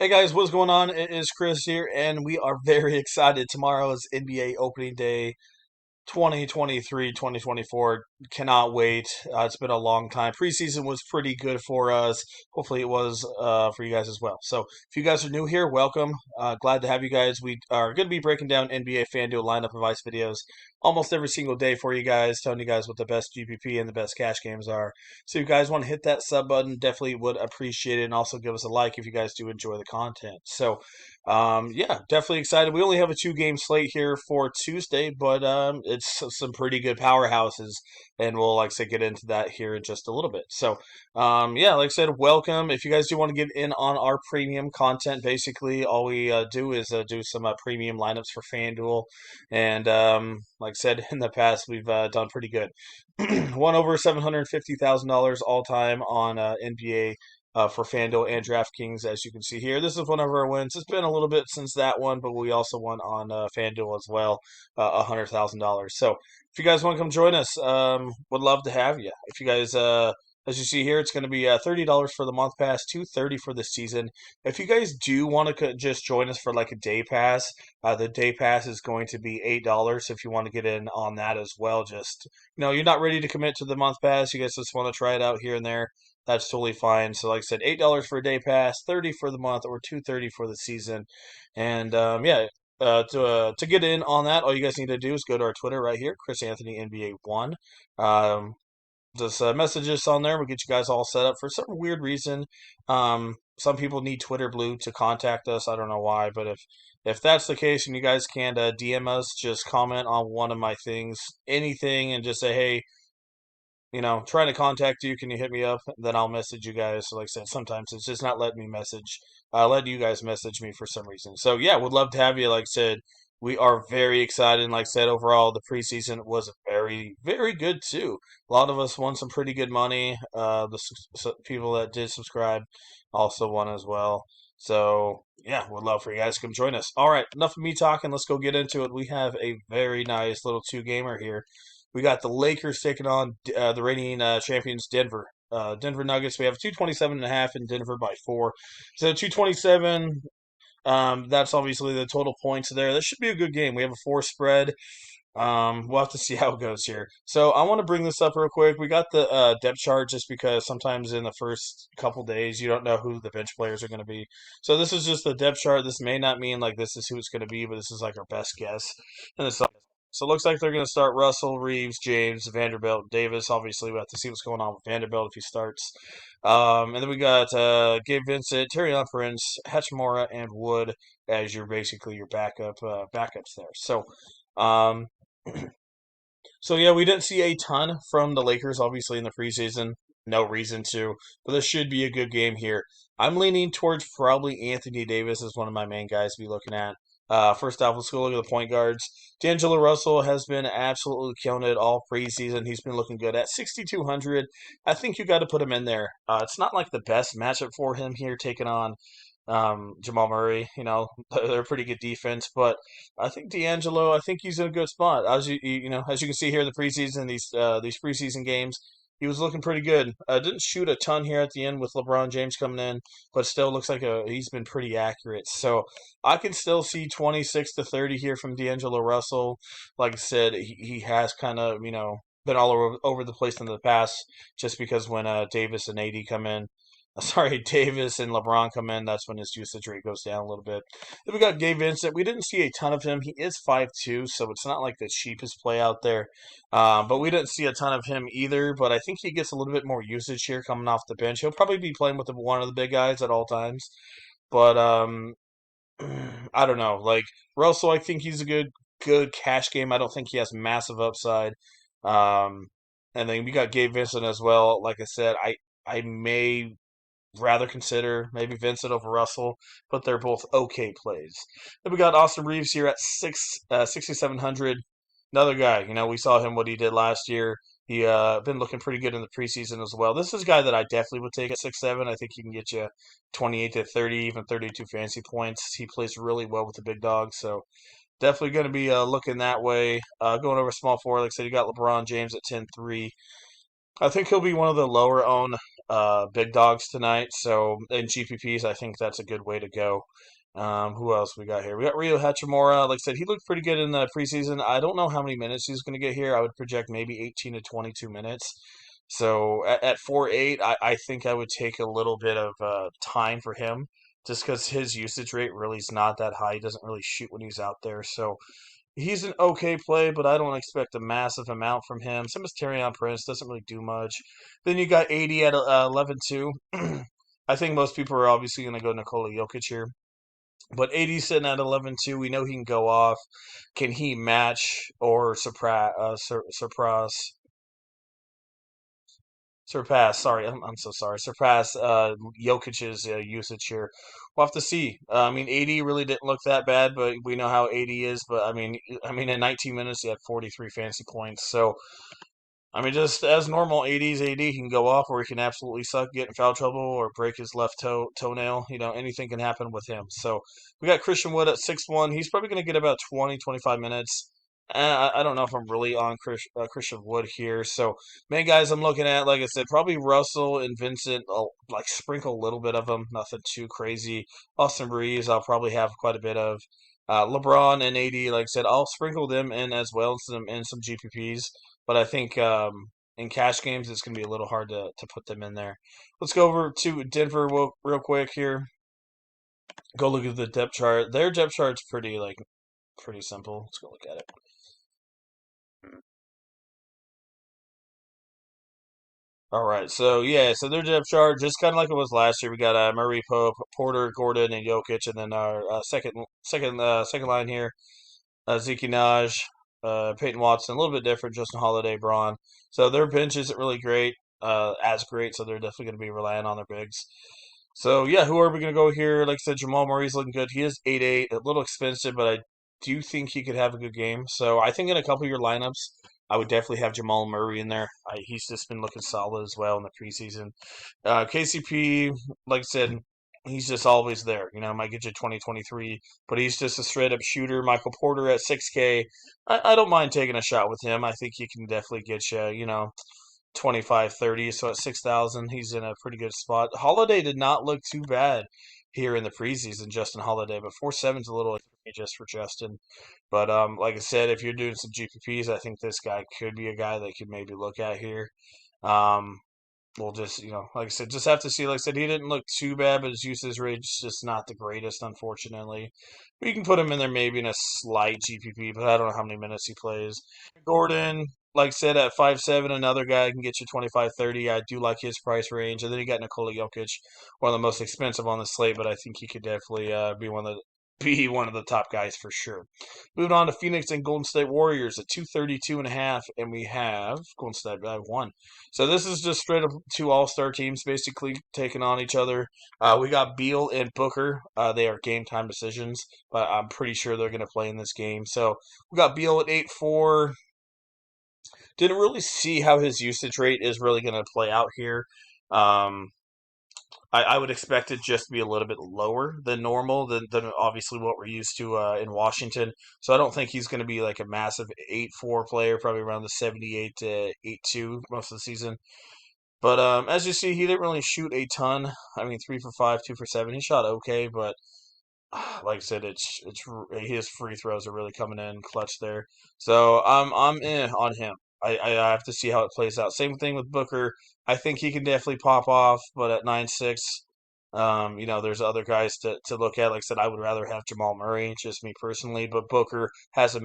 Hey guys, what's going on? It is Chris here, and we are very excited. Tomorrow is NBA opening day. 2023, 2024. Cannot wait. It's been a long time. Preseason was pretty good for us. Hopefully, it was for you guys as well. So, if you guys are new here, welcome. Glad to have you guys. We are going to be breaking down NBA FanDuel lineup advice videos almost every single day for you guys, telling you guys what the best GPP and the best cash games are. So, if you guys want to hit that sub button, definitely would appreciate it. And also give us a like if you guys do enjoy the content. So, yeah, definitely excited. We only have a two-game slate here for Tuesday, but it's some pretty good powerhouses, and we'll, like I said, get into that here in just a little bit. So, yeah, like I said, welcome. If you guys do want to get in on our premium content, basically all we do is do some premium lineups for FanDuel, and like I said, in the past we've done pretty good. Won over $750,000 all time on NBA for FanDuel and DraftKings, as you can see here. This is one of our wins. It's been a little bit since that one, but we also won on FanDuel as well, $100,000. So if you guys want to come join us, would love to have you. If you guys, as you see here, it's going to be $30 for the month pass, $230 for the season. If you guys do want to just join us for like a day pass, the day pass is going to be $8 if you want to get in on that as well. Just you're not ready to commit to the month pass. You guys just want to try it out here and there. That's totally fine. So, like I said, $8 for a day pass, 30 for the month, or 230 for the season. And yeah, to get in on that, all you guys need to do is go to our Twitter right here, Chris Anthony NBA One. Just message us on there. We'll get you guys all set up. For some weird reason, some people need Twitter Blue to contact us. I don't know why, but if that's the case, and you guys can DM us, just comment on one of my things, anything, and just say, hey, trying to contact you. Can you hit me up? Then I'll message you guys. So like I said, sometimes it's just not letting me message, let you guys message me for some reason. So yeah, would love to have you. Like I said, we are very excited. And like I said, overall, the preseason was very, very good too. A lot of us won some pretty good money. People that did subscribe also won as well. So yeah, would love for you guys to come join us. All right, enough of me talking. Let's go get into it. We have a very nice little two gamer here. We got the Lakers taking on the reigning champions, Denver. Denver Nuggets. We have 227.5 in Denver by 4. So 227. That's obviously the total points there. This should be a good game. We have a 4 spread. We'll have to see how it goes here. So I want to bring this up real quick. We got the depth chart just because sometimes in the first couple days you don't know who the bench players are going to be. So this is just the depth chart. This may not mean like this is who it's going to be, but this is like our best guess. And it's so it looks like they're going to start Russell, Reeves, James, Vanderbilt, Davis. Obviously, we have to see what's going on with Vanderbilt if he starts. And then we got Gabe Vincent, Terrion Prince, Hachimura, and Wood as basically your backups there. So. Um, so yeah, we didn't see a ton from the Lakers, obviously in the preseason. No reason to, but this should be a good game here. I'm leaning towards probably Anthony Davis as one of my main guys to be looking at. First off, let's go look at the point guards. D'Angelo Russell has been absolutely killing it all preseason. He's been looking good at 6,200. I think you got to put him in there. It's not like the best matchup for him here, taking on Jamal Murray. They're a pretty good defense, but I think D'Angelo. I think he's in a good spot. As you can see here, the preseason these preseason games, he was looking pretty good. Didn't shoot a ton here at the end with LeBron James coming in, but still looks like he's been pretty accurate. So I can still see 26 to 30 here from D'Angelo Russell. Like I said, he has kind of been all over the place in the past, just because when Davis and AD come in. Sorry, Davis and LeBron come in, that's when his usage rate goes down a little bit. Then we got Gabe Vincent. We didn't see a ton of him. He is 5'2", so it's not like the cheapest play out there. But we didn't see a ton of him either, but I think he gets a little bit more usage here coming off the bench. He'll probably be playing with one of the big guys at all times. But I don't know. Like Russell, I think he's a good cash game. I don't think he has massive upside. Um, and then we got Gabe Vincent as well. Like I said, I may rather consider maybe Vincent over Russell, but they're both okay plays. Then we got Austin Reeves here at 6,700. Another guy, we saw him what he did last year. He been looking pretty good in the preseason as well. This is a guy that I definitely would take at 6'7". I think he can get you 28 to 30, even 32 fantasy points. He plays really well with the big dogs, so definitely going to be looking that way. Going over small forward, like I said, you got LeBron James at 10-3. I think he'll be one of the lower owned big dogs tonight. So in GPPs, I think that's a good way to go. Who else we got here? We got Rio Hachimura. Like I said, he looked pretty good in the preseason. I don't know how many minutes he's going to get here. I would project maybe 18 to 22 minutes. So at 4.8, I think I would take a little bit of time for him just because his usage rate really is not that high. He doesn't really shoot when he's out there. So he's an okay play, but I don't expect a massive amount from him. Same as Terrion Prince, doesn't really do much. Then you got 80 at 11-2. I think most people are obviously going to go Nikola Jokic here. But 80 sitting at 11-2. We know he can go off. Can he match or surpass? Sorry, I'm so sorry. Surpass Jokic's usage here. We'll have to see. I mean, 80 really didn't look that bad, but we know how 80 is. But I mean, in 19 minutes he had 43 fantasy points. So I mean, just as normal, 80s AD can go off, or he can absolutely suck, get in foul trouble, or break his left toenail. Anything can happen with him. So we got Christian Wood at 6-1. He's probably going to get about 20, 25 minutes. I don't know if I'm really on Christian Wood here. So main guys I'm looking at, like I said, probably Russell and Vincent. I'll like sprinkle a little bit of them, nothing too crazy. Austin Reeves, I'll probably have quite a bit of. LeBron and AD, like I said, I'll sprinkle them in as well in some GPPs. But I think in cash games, it's going to be a little hard to put them in there. Let's go over to Denver real quick here. Go look at the depth chart. Their depth chart's pretty simple. Let's go look at it. All right, so yeah, so their depth chart just kind of like it was last year. We got Murray, Pope, Porter, Gordon, and Jokic, and then our second line here, Zeke Naj, Peyton Watson, a little bit different. Justin Holiday, Braun. So their bench isn't really great, as great. So they're definitely going to be relying on their bigs. So yeah, who are we going to go here? Like I said, Jamal Murray's looking good. He is 8-8, a little expensive, but I do think he could have a good game. So I think in a couple of your lineups, I would definitely have Jamal Murray in there. He's just been looking solid as well in the preseason. KCP, like I said, he's just always there. Might get you 2023, but he's just a straight up shooter. Michael Porter at 6K. I don't mind taking a shot with him. I think he can definitely get you, 25, 30. So at 6,000, he's in a pretty good spot. Holiday did not look too bad here in the preseason, Justin Holiday, but 4.7's a little just for Justin. But like I said, if you're doing some GPPs, I think this guy could be a guy that could maybe look at here. Um, we'll just, like I said, just have to see. Like I said, he didn't look too bad, but his usage rate's just not the greatest, unfortunately. We can put him in there maybe in a slight GPP, but I don't know how many minutes he plays. Gordon, like I said, at 5.7, another guy can get you 25, 30. I do like his price range. And then you got Nikola Jokic, one of the most expensive on the slate, but I think he could definitely be one of the top guys for sure. Moving on to Phoenix and Golden State Warriors at 232.5, and we have Golden State by one. So this is just straight up two All-Star teams basically taking on each other. We got Beal and Booker. They are game time decisions, but I'm pretty sure they're going to play in this game. So we got Beal at 8.4. Didn't really see how his usage rate is really going to play out here. Um, I would expect it just to be a little bit lower than normal, than obviously what we're used to in Washington. So I don't think he's going to be like a massive 8.4 player, probably around the 78 to 8.2 most of the season. But as you see, he didn't really shoot a ton. I mean, 3 for 5, 2 for 7. He shot okay, but like I said, it's his free throws are really coming in clutch there. So I'm in on him. I have to see how it plays out. Same thing with Booker. I think he can definitely pop off, but at 9.6, there's other guys to look at. Like I said, I would rather have Jamal Murray, just me personally. But Booker has a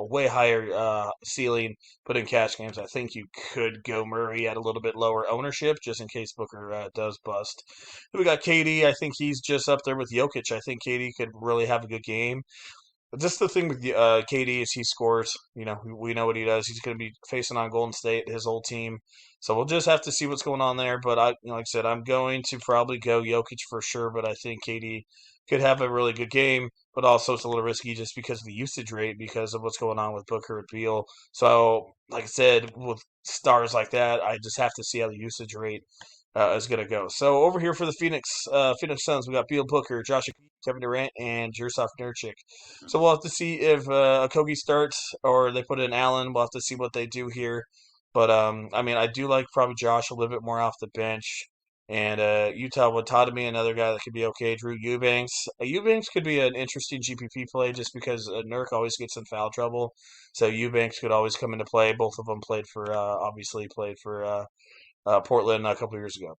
way higher ceiling. But in cash games, I think you could go Murray at a little bit lower ownership, just in case Booker does bust. Then we got KD. I think he's just up there with Jokic. I think KD could really have a good game. But just the thing with KD is he scores. We know what he does. He's going to be facing on Golden State, his old team. So we'll just have to see what's going on there. But like I said, I'm going to probably go Jokic for sure. But I think KD could have a really good game. But also it's a little risky just because of the usage rate, because of what's going on with Booker and Beal. So like I said, with stars like that, I just have to see how the usage rate is going to go. So over here for the Phoenix Suns, we got Beal, Booker, Josh, Kevin Durant, and Jursof Nurkic. So we'll have to see if Okogie starts or they put in Allen. We'll have to see what they do here. But I mean, I do like probably Josh a little bit more off the bench. And Utah Watanabe, another guy that could be okay. Drew Eubanks. Eubanks could be an interesting GPP play just because Nurk always gets in foul trouble. So Eubanks could always come into play. Both of them played for, obviously played for Portland a couple years ago.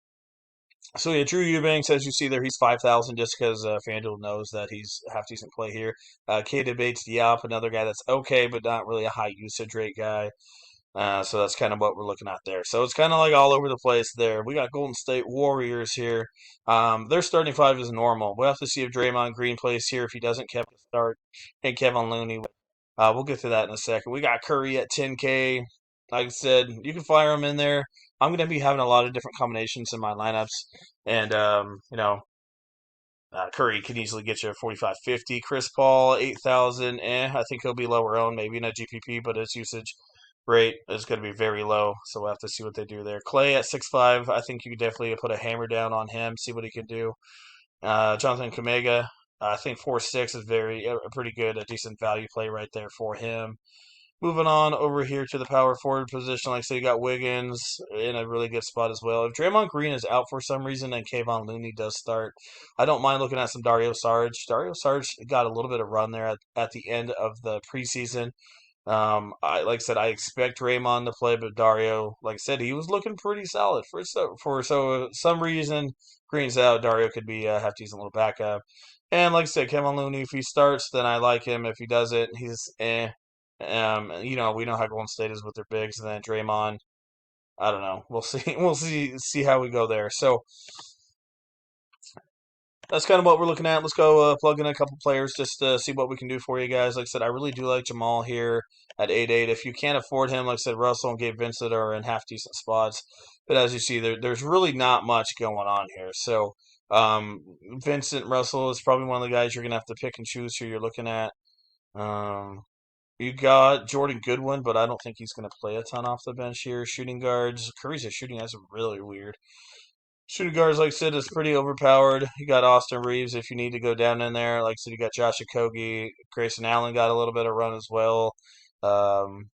So yeah, Drew Eubanks, as you see there, he's 5,000 just because FanDuel knows that he's half decent play here. Keita Bates-Diop, another guy that's okay, but not really a high usage rate guy. So that's kind of what we're looking at there. So it's kind of like all over the place there. We got Golden State Warriors here. Their starting five is normal. We'll have to see if Draymond Green plays here. If he doesn't, Kevin start and Kevin Looney. We'll get to that in a second. We got Curry at 10K. Like I said, you can fire him in there. I'm going to be having a lot of different combinations in my lineups. And, Curry can easily get you a 45, 50. Chris Paul, 8,000. I think he'll be lower owned, maybe in a GPP, but his usage rate is going to be very low. So we'll have to see what they do there. Clay at 6'5. I think you could definitely put a hammer down on him, see what he can do. Jonathan Kamega, I think 4'6 is a pretty good, a decent value play right there for him. Moving on over here to the power forward position, like I said, you got Wiggins in a really good spot as well. If Draymond Green is out for some reason and Kayvon Looney does start, I don't mind looking at some Dario Saric. Dario Saric got a little bit of run there at the end of the preseason. Like I said, I expect Draymond to play, but Dario, like I said, he was looking pretty solid for some reason Green's out. Dario could be a half decent little backup. And like I said, Kevin Looney, if he starts, then I like him. If he doesn't, he's eh. We know how Golden State is with their bigs, and then Draymond. I don't know. We'll see. We'll see how we go there. So that's kind of what we're looking at. Let's go plug in a couple players just to see what we can do for you guys. Like I said, I really do like Jamal here at 8-8. If you can't afford him, like I said, Russell and Gabe Vincent are in half decent spots. But as you see, there's really not much going on here. So Vincent Russell is probably one of the guys you're gonna have to pick and choose who you're looking at. Um, you got Jordan Goodwin, but I don't think he's going to play a ton off the bench here. Shooting guards, Curry's shooting that's really weird. Shooting guards, like I said, is pretty overpowered. You got Austin Reeves if you need to go down in there. Like I said, you got Josh Okogie. Grayson Allen got a little bit of run as well. Um,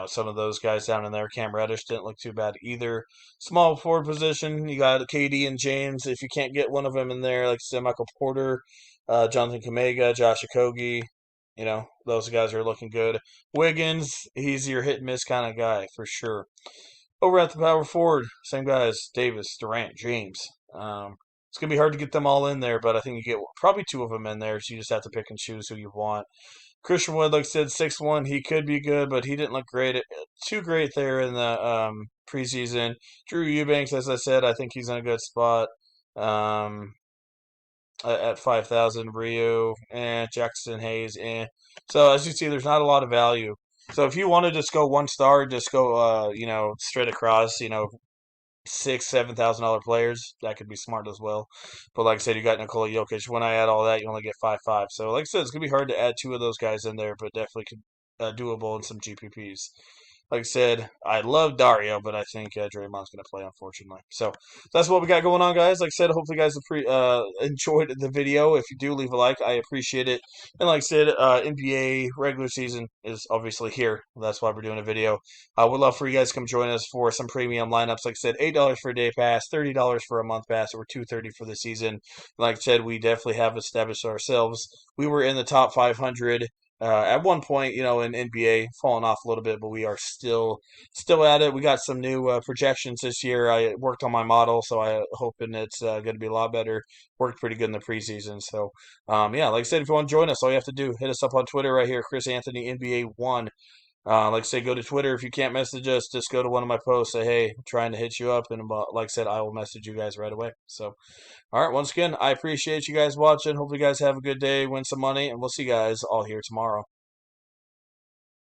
some of those guys down in there. Cam Reddish didn't look too bad either. Small forward position, you got KD and James. If you can't get one of them in there, like I said, Michael Porter, Jonathan Kamega, Josh Okogie, those guys are looking good. Wiggins, he's your hit and miss kind of guy for sure. Over at the power forward, same guys: Davis, Durant, James. It's gonna be hard to get them all in there, but I think you get probably two of them in there. So you just have to pick and choose who you want. Christian Wood, like I said, 6'1", he could be good, but he didn't look too great there in the preseason. Drew Eubanks, as I said, I think he's in a good spot. Um, at 5,000, Rio and Jackson Hayes. So as you see, there's not a lot of value. So if you want to just go one star, just go, straight across, $6,000, $7,000 players. That could be smart as well. But like I said, you got Nikola Jokic. When I add all that, you only get 5.5. So like I said, it's gonna be hard to add two of those guys in there, but definitely could doable in some GPPs. Like I said, I love Dario, but I think Draymond's going to play, unfortunately. So that's what we got going on, guys. Like I said, hopefully you guys enjoyed the video. If you do, leave a like. I appreciate it. And like I said, NBA regular season is obviously here. That's why we're doing a video. We'd love for you guys to come join us for some premium lineups. Like I said, $8 for a day pass, $30 for a month pass, or $230 for the season. Like I said, we definitely have established ourselves. We were in the top 500 at one point, in NBA, falling off a little bit, but we are still at it. We got some new projections this year. I worked on my model, so I hoping it's going to be a lot better. Worked pretty good in the preseason. So, yeah, like I said, if you want to join us, all you have to do, hit us up on Twitter right here, Chris Anthony NBA One. Like I say, go to Twitter. If you can't message us, just go to one of my posts. Say, hey, I'm trying to hit you up, and like I said, I will message you guys right away. So, all right, once again, I appreciate you guys watching. Hope you guys have a good day, win some money, and we'll see you guys all here tomorrow.